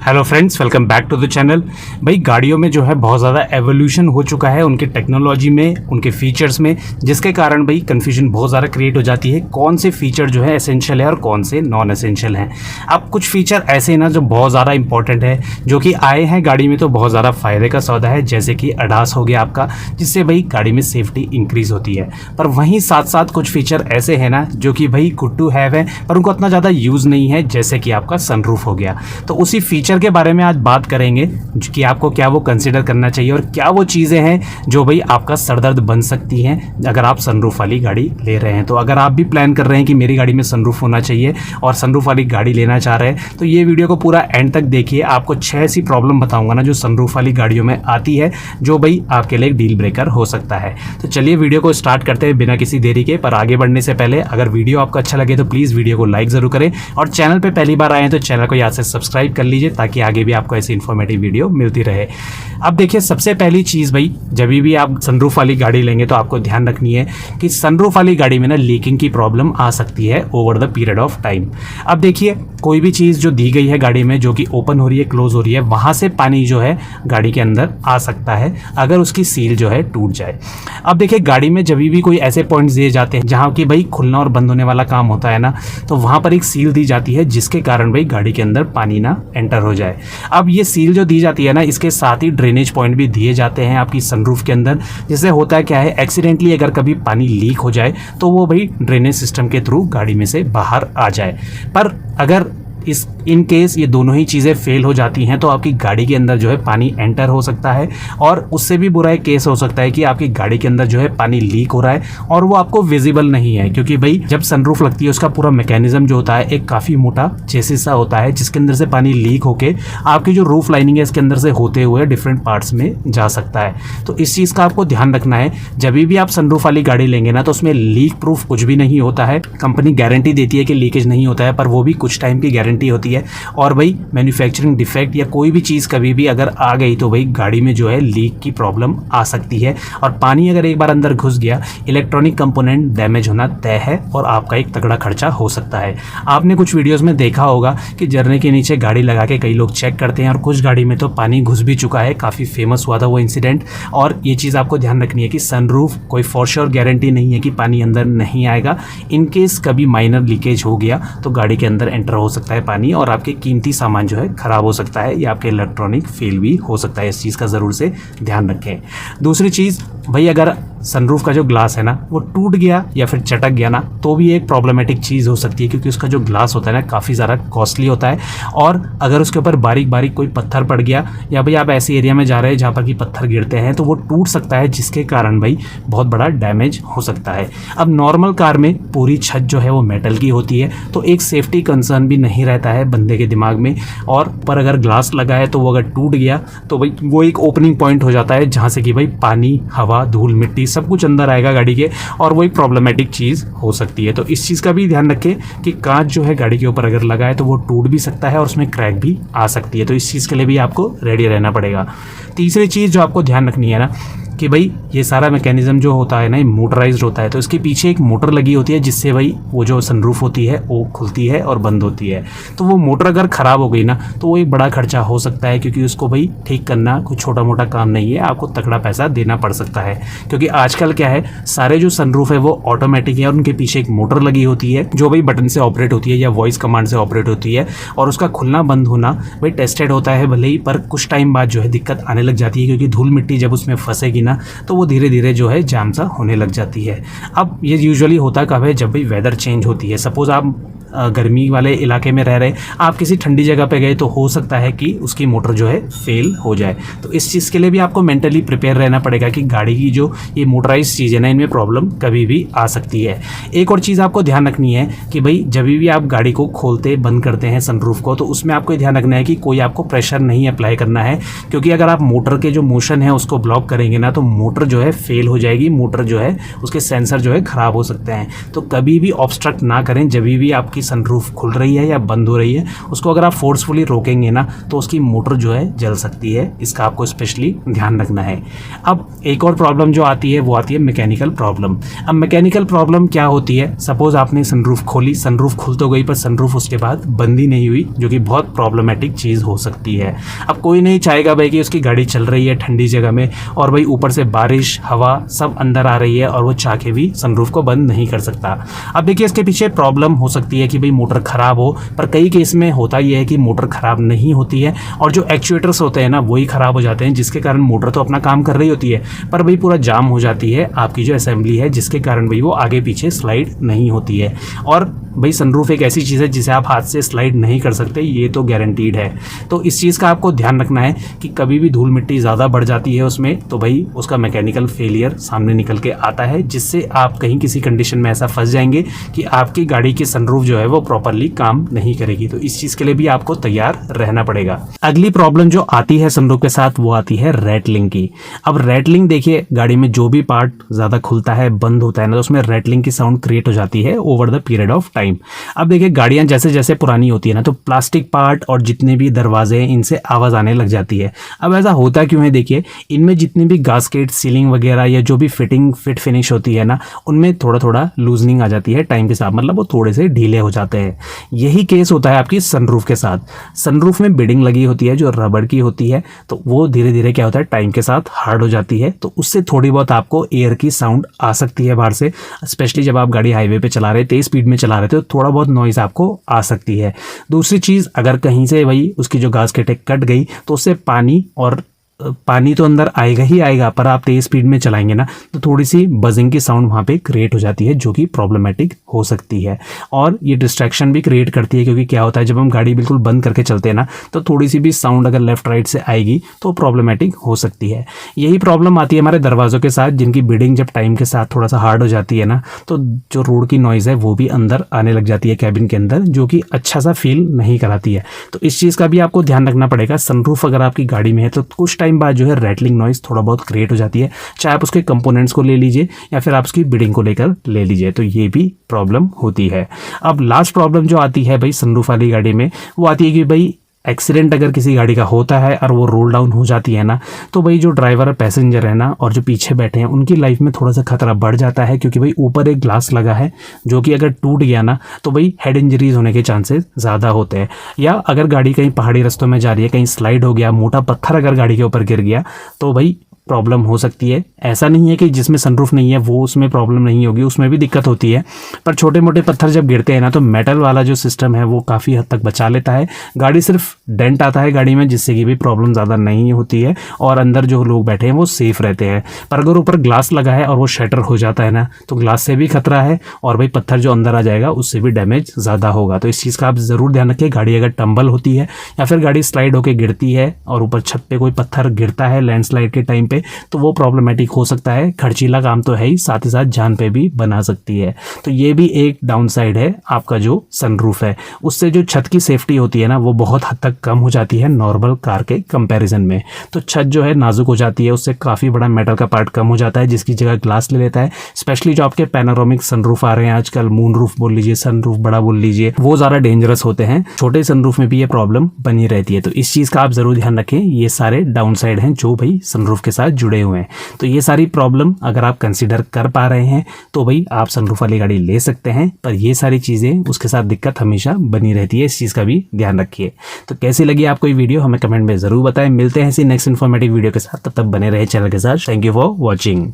Hello friends, welcome back to the channel. भाई गाड़ियों में जो है बहुत ज़्यादा एवोल्यूशन हो चुका है उनके टेक्नोलॉजी में, उनके फीचर्स में, जिसके कारण भाई कन्फ्यूजन बहुत ज़्यादा क्रिएट हो जाती है कौन से फीचर जो है एसेंशियल है और कौन से नॉन एसेंशियल हैं। अब कुछ फीचर ऐसे हैं ना जो बहुत ज़्यादा इंपॉर्टेंट है, जो कि आए हैं गाड़ी में तो बहुत ज़्यादा फ़ायदे का सौदा है, जैसे कि अडास हो गया आपका, जिससे भाई गाड़ी में सेफ्टी इंक्रीज़ होती है। पर वहीं साथ साथ कुछ फीचर ऐसे हैं ना जो कि भाई गुड टू हैव है, पर उनको उतना ज़्यादा यूज़ नहीं है, जैसे कि आपका सनरूफ हो गया। तो उसी फीचर के बारे में आज बात करेंगे कि आपको क्या वो कंसीडर करना चाहिए और क्या वो चीज़ें हैं जो भाई आपका सरदर्द बन सकती हैं अगर आप सनरूफ वाली गाड़ी ले रहे हैं। तो अगर आप भी प्लान कर रहे हैं कि मेरी गाड़ी में सनरूफ होना चाहिए और सनरूफ वाली गाड़ी लेना चाह रहे हैं, तो ये वीडियो को पूरा एंड तक देखिए। आपको 6 ऐसी प्रॉब्लम बताऊंगा ना जो सनरूफ वाली गाड़ियों में आती है, जो भाई आपके लिए एक डील ब्रेकर हो सकता है। तो चलिए वीडियो को स्टार्ट करते हैं बिना किसी देरी के। पर आगे बढ़ने से पहले अगर वीडियो आपको अच्छा लगे तो प्लीज़ वीडियो को लाइक ज़रूर करें, और चैनल पर पहली बार आए हैं तो चैनल को याद से सब्सक्राइब कर लीजिए ताकि आगे भी आपको ऐसी इन्फॉर्मेटिव वीडियो मिलती रहे। अब देखिए, सबसे पहली चीज़ भाई, जब भी आप सनरूफ वाली गाड़ी लेंगे तो आपको ध्यान रखनी है कि सनरूफ वाली गाड़ी में ना लीकिंग की प्रॉब्लम आ सकती है over the period of time. अब देखिए, कोई भी चीज़ जो दी गई है गाड़ी में, जो कि ओपन हो रही है, क्लोज हो रही है, वहाँ से पानी जो है गाड़ी के अंदर आ सकता है अगर उसकी सील जो है टूट जाए। अब देखिए, गाड़ी में जब भी कोई ऐसे पॉइंट्स दिए जाते हैं जहाँ की भाई खुलना और बंद होने वाला काम होता है ना, तो वहाँ पर एक सील दी जाती है जिसके कारण भाई गाड़ी के अंदर पानी ना एंटर हो जाए। अब ये सील जो दी जाती है ना, इसके साथ ही ड्रेनेज पॉइंट भी दिए जाते हैं आपकी सनरूफ के अंदर, जिससे होता है क्या है, एक्सीडेंटली अगर कभी पानी लीक हो जाए तो वो भाई ड्रेनेज सिस्टम के थ्रू गाड़ी में से बाहर आ जाए। पर अगर इन केस ये दोनों ही चीज़ें फेल हो जाती हैं तो आपकी गाड़ी के अंदर जो है पानी एंटर हो सकता है, और उससे भी बुरा एक केस हो सकता है कि आपकी गाड़ी के अंदर जो है पानी लीक हो रहा है और वो आपको विजिबल नहीं है, क्योंकि भाई जब सनरूफ लगती है उसका पूरा मैकेनिज्म जो होता है एक काफ़ी मोटा चेसिस सा होता है, जिसके अंदर से पानी लीक होके आपकी जो रूफ लाइनिंग है इसके अंदर से होते हुए डिफरेंट पार्ट्स में जा सकता है। तो इस चीज़ का आपको ध्यान रखना है। जब भी आप सनरूफ वाली गाड़ी लेंगे ना, तो उसमें लीक प्रूफ कुछ भी नहीं होता है। कंपनी गारंटी देती है कि लीकेज नहीं होता है, पर वो भी कुछ टाइम की गारंटी होती है। और भाई मैन्युफैक्चरिंग डिफेक्ट या कोई भी चीज़ कभी भी अगर आ गई तो भाई गाड़ी में जो है लीक की प्रॉब्लम आ सकती है, और पानी अगर एक बार अंदर घुस गया, इलेक्ट्रॉनिक कंपोनेंट डैमेज होना तय है और आपका एक तगड़ा खर्चा हो सकता है। आपने कुछ वीडियोस में देखा होगा कि झरने के नीचे गाड़ी लगा के कई लोग चेक करते हैं, और कुछ गाड़ी में तो पानी घुस भी चुका है। काफ़ी फेमस हुआ था वो इंसिडेंट। और ये चीज़ आपको ध्यान रखनी है कि सनरूफ कोई फॉर श्योर गारंटी नहीं है कि पानी अंदर नहीं आएगा। इनकेस कभी माइनर लीकेज हो गया तो गाड़ी के अंदर एंटर हो सकता है पानी, और आपके कीमती सामान जो है खराब हो सकता है, या आपके इलेक्ट्रॉनिक फेल भी हो सकता है। इस चीज़ का ज़रूर से ध्यान रखें। दूसरी चीज़ भाई, अगर सनरूफ का जो ग्लास है ना वो टूट गया या फिर चटक गया ना, तो भी एक प्रॉब्लमेटिक चीज़ हो सकती है, क्योंकि उसका जो ग्लास होता है ना काफ़ी ज़्यादा कॉस्टली होता है, और अगर उसके ऊपर बारीक बारीक कोई पत्थर पड़ गया, या भाई आप ऐसे एरिया में जा रहे हैं जहाँ पर कि पत्थर गिरते हैं, तो वो टूट सकता है, जिसके कारण भाई बहुत बड़ा डैमेज हो सकता है। अब नॉर्मल कार में पूरी छत जो है वो मेटल की होती है, तो एक सेफ्टी कंसर्न भी नहीं रहता है बंदे के दिमाग में। और पर अगर ग्लास लगा है तो वो अगर टूट गया तो भाई वो एक ओपनिंग पॉइंट हो जाता है, जहाँ से कि भाई पानी, हवा, धूल, मिट्टी सब कुछ अंदर आएगा गाड़ी के, और वो एक प्रॉब्लमेटिक चीज़ हो सकती है। तो इस चीज़ का भी ध्यान रखें कि कांच जो है गाड़ी के ऊपर अगर लगा है तो वो टूट भी सकता है और उसमें क्रैक भी आ सकती है। तो इस चीज़ के लिए भी आपको रेडी रहना पड़ेगा। तीसरी चीज़ जो आपको ध्यान रखनी है ना, कि भाई ये सारा मैकेनिज्म जो होता है ना मोटराइज्ड होता है, तो इसके पीछे एक मोटर लगी होती है, जिससे भाई वो जो सनरूफ होती है वो खुलती है और बंद होती है। तो वो मोटर अगर ख़राब हो गई ना तो वो एक बड़ा खर्चा हो सकता है, क्योंकि उसको भाई ठीक करना कोई छोटा मोटा काम नहीं है, आपको तगड़ा पैसा देना पड़ सकता है। क्योंकि आजकल क्या है, सारे जो सनरूफ है वो ऑटोमेटिक है और उनके पीछे एक मोटर लगी होती है जो भाई बटन से ऑपरेट होती है या वॉइस कमांड से ऑपरेट होती है, और उसका खुलना बंद होना भाई टेस्टेड होता है भले ही, पर कुछ टाइम बाद जो है दिक्कत आने लग जाती है, क्योंकि धूल मिट्टी जब उसमें फंसेगी ना तो वो धीरे धीरे जो है जाम सा होने लग जाती है। अब ये यूजुअली होता कब है, जब भी वेदर चेंज होती है। सपोज आप गर्मी वाले इलाके में रह रहे, आप किसी ठंडी जगह पे गए, तो हो सकता है कि उसकी मोटर जो है फेल हो जाए। तो इस चीज़ के लिए भी आपको मेंटली प्रिपेयर रहना पड़ेगा कि गाड़ी की जो ये मोटराइज चीज़ है ना, इनमें प्रॉब्लम कभी भी आ सकती है। एक और चीज़ आपको ध्यान रखनी है कि भाई जब भी आप गाड़ी को खोलते बंद करते हैं सनरूफ को, तो उसमें आपको ध्यान रखना है कि कोई आपको प्रेशर नहीं अप्लाई करना है, क्योंकि अगर आप मोटर के जो मोशन है उसको ब्लॉक करेंगे ना, तो मोटर जो है फेल हो जाएगी, मोटर जो है उसके सेंसर जो है ख़राब हो सकते हैं। तो कभी भी ऑब्स्ट्रक्ट ना करें जब भी आपकी सनरूफ खुल रही है या बंद हो रही है, उसको अगर आप फोर्सफुली रोकेंगे ना तो उसकी मोटर जो है जल सकती है। इसका आपको स्पेशली ध्यान रखना है। अब एक और प्रॉब्लम जो आती है वो आती है मैकेनिकल प्रॉब्लम। अब मैकेनिकल प्रॉब्लम क्या होती है, सपोज आपने सनरूफ खोली, सनरूफ खुल तो गई पर सनरूफ उसके बाद बंद ही नहीं हुई, जो कि बहुत प्रॉब्लमेटिक चीज़ हो सकती है। अब कोई नहीं चाहेगा भाई कि उसकी गाड़ी चल रही है ठंडी जगह में और भाई ऊपर से बारिश हवा सब अंदर आ रही है और वो चाह के भी सनरूफ को बंद नहीं कर सकता। अब देखिए इसके पीछे प्रॉब्लम हो सकती है कि भाई मोटर ख़राब हो, पर कई केस में होता यह है कि मोटर ख़राब नहीं होती है और जो एक्चुएटर्स होते हैं ना वही ख़राब हो जाते हैं, जिसके कारण मोटर तो अपना काम कर रही होती है पर भाई पूरा जाम हो जाती है आपकी जो असेंबली है, जिसके कारण भाई वो आगे पीछे स्लाइड नहीं होती है। और भाई सनरूफ एक ऐसी चीज़ है जिसे आप हाथ से स्लाइड नहीं कर सकते, ये तो गारंटीड है। तो इस चीज़ का आपको ध्यान रखना है कि कभी भी धूल मिट्टी ज़्यादा बढ़ जाती है उसमें तो भाई उसका मैकेनिकल फेलियर सामने निकल के आता है, जिससे आप कहीं किसी कंडीशन में ऐसा फंस जाएंगे कि आपकी गाड़ी की सनरूफ जो है वो प्रॉपरली काम नहीं करेगी। तो इस चीज़ के लिए भी आपको तैयार रहना पड़ेगा। अगली प्रॉब्लम जो आती है सनरूफ के साथ वो आती है रैटलिंग की। अब रैटलिंग देखिए, गाड़ी में जो भी पार्ट ज़्यादा खुलता है बंद होता है ना तो उसमें रैटलिंग की साउंड क्रिएट हो जाती है over the period of time. अब देखिए गाड़ियां जैसे जैसे पुरानी होती है ना तो प्लास्टिक पार्ट और जितने भी दरवाजे हैं इनसे आवाज़ आने लग जाती है। अब ऐसा होता क्यों है, देखिए इनमें जितनी भी गास्केट सीलिंग वगैरह या जो भी फिट फिनिश होती है ना उनमें थोड़ा थोड़ा लूजनिंग आ जाती है टाइम के साथ, मतलब वो थोड़े से ढीले हो जाते हैं। यही केस होता है आपकी सनरूफ के साथ। सनरूफ में बिडिंग लगी होती है जो रबड़ की होती है, तो वो धीरे धीरे क्या होता है टाइम के साथ हार्ड हो जाती है, तो उससे थोड़ी बहुत आपको एयर की साउंड आ सकती है बाहर से। स्पेशली जब आप गाड़ी हाईवे पे चला रहे तेज स्पीड में चला रहे थे तो थोड़ा बहुत नॉइज़ आपको आ सकती है। दूसरी चीज़, अगर कहीं से वही उसकी जो गास्केट कट गई तो उससे पानी तो अंदर आएगा ही आएगा, पर आप तेज स्पीड में चलाएंगे ना तो थोड़ी सी बजिंग की साउंड वहाँ पे क्रिएट हो जाती है जो कि प्रॉब्लमेटिक हो सकती है। और ये डिस्ट्रैक्शन भी क्रिएट करती है, क्योंकि क्या होता है जब हम गाड़ी बिल्कुल बंद करके चलते हैं ना तो थोड़ी सी भी साउंड अगर लेफ्ट राइट से आएगी तो प्रॉब्लमेटिक हो सकती है। यही प्रॉब्लम आती है हमारे दरवाज़ों के साथ, जिनकी बिडिंग जब टाइम के साथ थोड़ा सा हार्ड हो जाती है ना तो जो रोड की नॉइज़ है वो भी अंदर आने लग जाती है कैबिन के अंदर, जो कि अच्छा सा फील नहीं कराती है। तो इस चीज़ का भी आपको ध्यान रखना पड़ेगा। सनरूफ अगर आपकी गाड़ी में है तो कुछ टाइम बाद जो है रैटलिंग नॉइज थोड़ा बहुत क्रिएट हो जाती है, चाहे आप उसके कंपोनेंट्स को ले लीजिए या फिर आप उसकी बिडिंग को लेकर ले लीजिए, तो ये भी प्रॉब्लम होती है। अब लास्ट प्रॉब्लम जो आती है भाई सनरूफ वाली गाड़ी में वो आती है कि भाई एक्सीडेंट अगर किसी गाड़ी का होता है और वो रोल डाउन हो जाती है ना तो भाई जो ड्राइवर और पैसेंजर है ना और जो पीछे बैठे हैं उनकी लाइफ में थोड़ा सा खतरा बढ़ जाता है, क्योंकि भाई ऊपर एक ग्लास लगा है जो कि अगर टूट गया ना तो भाई हेड इंजरीज होने के चांसेस ज़्यादा होते हैं। या अगर गाड़ी कहीं पहाड़ी रास्तों में जा रही है, कहीं स्लाइड हो गया, मोटा पत्थर अगर गाड़ी के ऊपर गिर गया तो भाई प्रॉब्लम हो सकती है। ऐसा नहीं है कि जिसमें सनरूफ नहीं है वो उसमें प्रॉब्लम नहीं होगी, उसमें भी दिक्कत होती है, पर छोटे मोटे पत्थर जब गिरते हैं ना तो मेटल वाला जो सिस्टम है वो काफ़ी हद तक बचा लेता है। गाड़ी सिर्फ डेंट आता है गाड़ी में, जिससे कि भी प्रॉब्लम ज़्यादा नहीं होती है और अंदर जो लोग बैठे हैं वो सेफ रहते हैं। पर अगर ऊपर ग्लास लगा है और वो शटर हो जाता है ना तो ग्लास से भी खतरा है और भाई पत्थर जो अंदर आ जाएगा उससे भी डैमेज ज़्यादा होगा। तो इस चीज़ का आप ज़रूर ध्यान रखिए। गाड़ी अगर टंबल होती है या फिर गाड़ी स्लाइड होकर गिरती है और ऊपर छत पर कोई पत्थर गिरता है लैंडस्लाइड के टाइम पे तो वो प्रॉब्लमेटिक हो सकता है। खर्चीला काम तो है ही, साथ ही साथ जान पे भी बना सकती है। तो ये भी एक डाउन साइड है आपका जो सनरूफ है। उससे जो छत की सेफ्टी होती है ना वो बहुत हद तक कम हो जाती है नॉर्मल कार के कंपैरिजन में। तो छत जो है नाजुक हो जाती है, उससे काफ़ी बड़ा मेटल का पार्ट कम हो जाता है जिसकी जगह ग्लास ले लेता है। स्पेशली जो आपके पैनोरामिक सनरूफ आ रहे हैं आजकल, मून रूफ बोल लीजिए, सनरूफ बड़ा बोल लीजिए, वो ज़्यादा डेंजरस होते हैं। छोटे सनरूफ में भी ये प्रॉब्लम बनी रहती है। तो इस चीज़ का आप ज़रूर ध्यान रखें। ये सारे डाउन साइड हैं जो भाई सनरूफ के साथ जुड़े हुए हैं। तो ये सारी प्रॉब्लम अगर आप कंसीडर कर पा रहे हैं तो भाई आप सनरूफ वाली गाड़ी ले सकते हैं, पर ये सारी चीज़ें उसके साथ दिक्कत हमेशा बनी रहती है। इस चीज़ का भी ध्यान रखिए। तो कैसी लगी आपको ये वीडियो हमें कमेंट में ज़रूर बताएं। मिलते हैं इसी नेक्स्ट इन्फॉर्मेटिव वीडियो के साथ, तब तक बने रहे चैनल के साथ। Thank you for watching.